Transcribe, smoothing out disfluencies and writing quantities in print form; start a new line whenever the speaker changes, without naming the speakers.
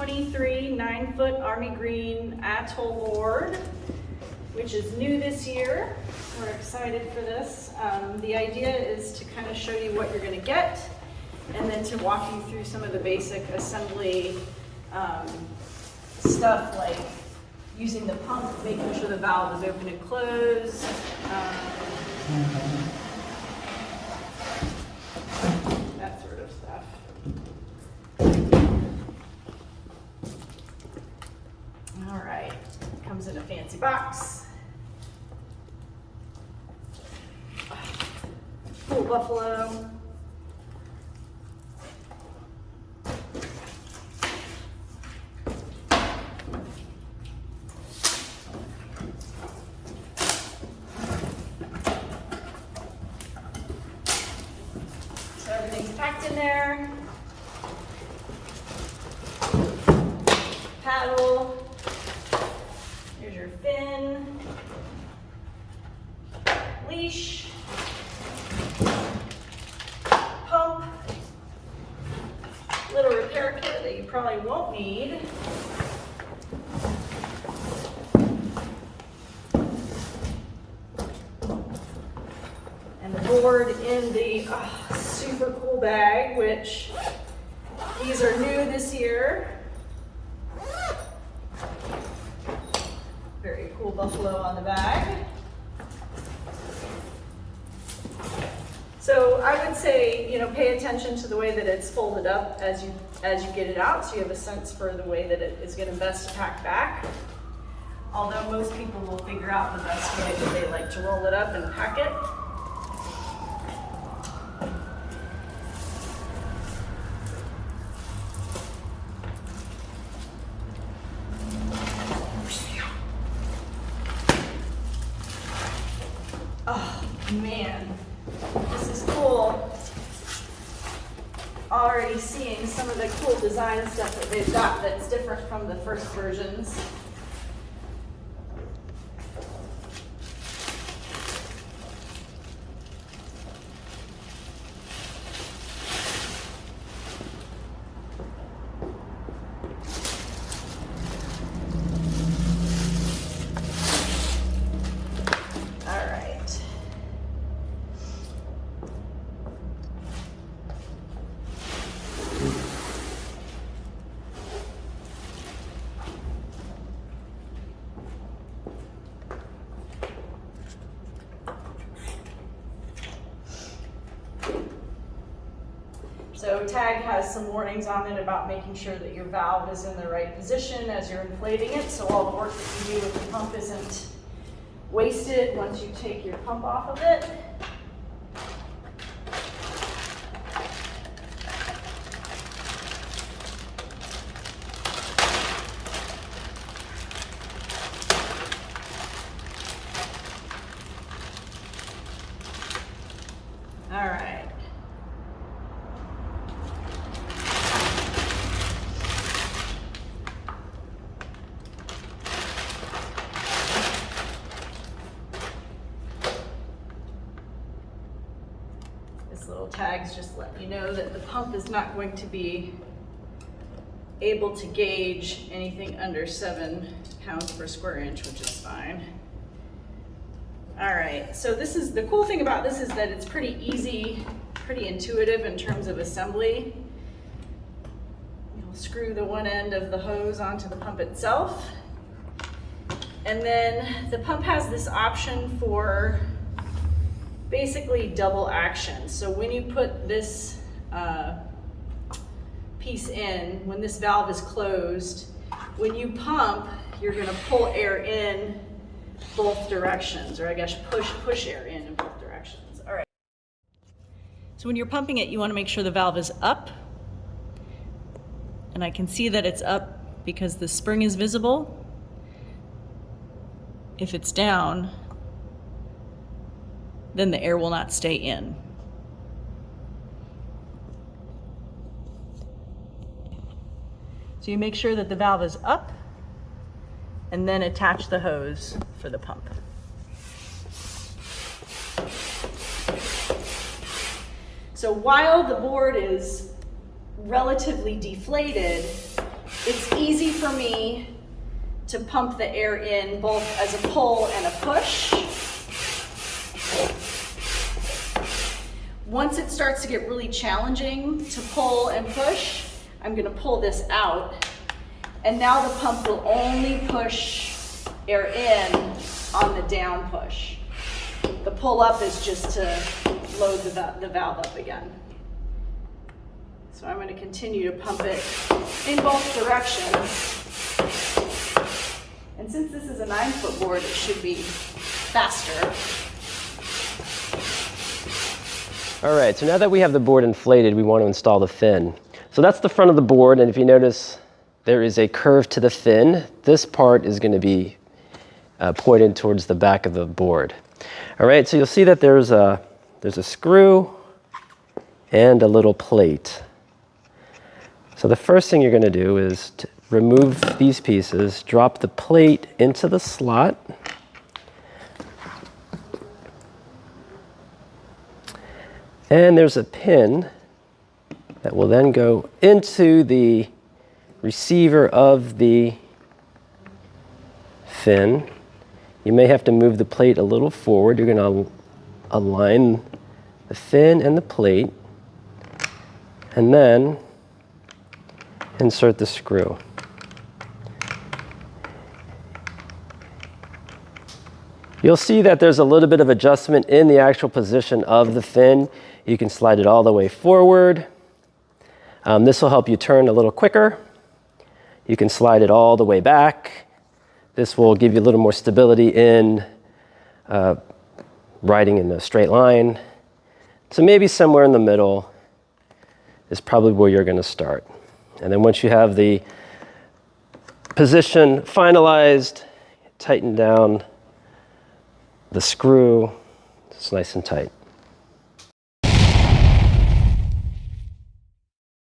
2023 9-foot Army Green Atoll Board, which is new this year. We're excited for this. The idea is to kind of show you what you're going to get, and then to walk you through some of the basic assembly stuff, like using the pump, making sure the valve is open and closed. That sort of stuff. All right, comes in a fancy box. Cool buffalo. So everything's packed in there. Paddle. Here's your fin. Leash. Pump. Little repair kit that you probably won't need. And the board in the super cool bag, which these are new this year. Very cool buffalo on the bag. So I would say, pay attention to the way that it's folded up as you get it out, so you have a sense for the way that it is going to best pack back. Although most people will figure out the best way that they like to roll it up and pack it. Oh man, this is cool. Already seeing some of the cool design stuff that they've got that's different from the first versions. So tag has some warnings on it about making sure that your valve is in the right position as you're inflating it, so all the work that you do with the pump isn't wasted once you take your pump off of it. All right. This little tag's just letting you know that the pump is not going to be able to gauge anything under 7 pounds per square inch, which is fine. All right, so the cool thing about this is that it's pretty easy, pretty intuitive in terms of assembly. You'll screw the one end of the hose onto the pump itself. And then the pump has this option for basically double action. So when you put this piece in, when this valve is closed, when you pump, you're gonna pull air in both directions, or I guess push air in both directions. All right. So when you're pumping it, you want to make sure the valve is up. And I can see that it's up because the spring is visible. If it's down, then the air will not stay in. So you make sure that the valve is up, and then attach the hose for the pump. So while the board is relatively deflated, It's easy for me to pump the air in both as a pull and a push. Once it starts to get really challenging to pull and push, I'm gonna pull this out. And now the pump will only push air in on the down push. The pull up is just to load the valve up again. So I'm gonna continue to pump it in both directions. And since this is a 9-foot board, it should be faster.
All right, so now that we have the board inflated, we want to install the fin. So that's the front of the board, and if you notice, there is a curve to the fin. This part is going to be pointed towards the back of the board. All right, so you'll see that there's a screw and a little plate. So the first thing you're going to do is to remove these pieces, drop the plate into the slot. And there's a pin that will then go into the receiver of the fin. You may have to move the plate a little forward. You're going to align the fin and the plate, and then insert the screw. You'll see that there's a little bit of adjustment in the actual position of the fin. You can slide it all the way forward. This will help you turn a little quicker. You can slide it all the way back. This will give you a little more stability in riding in a straight line. So maybe somewhere in the middle is probably where you're going to start. And then once you have the position finalized, tighten down the screw. It's nice and tight.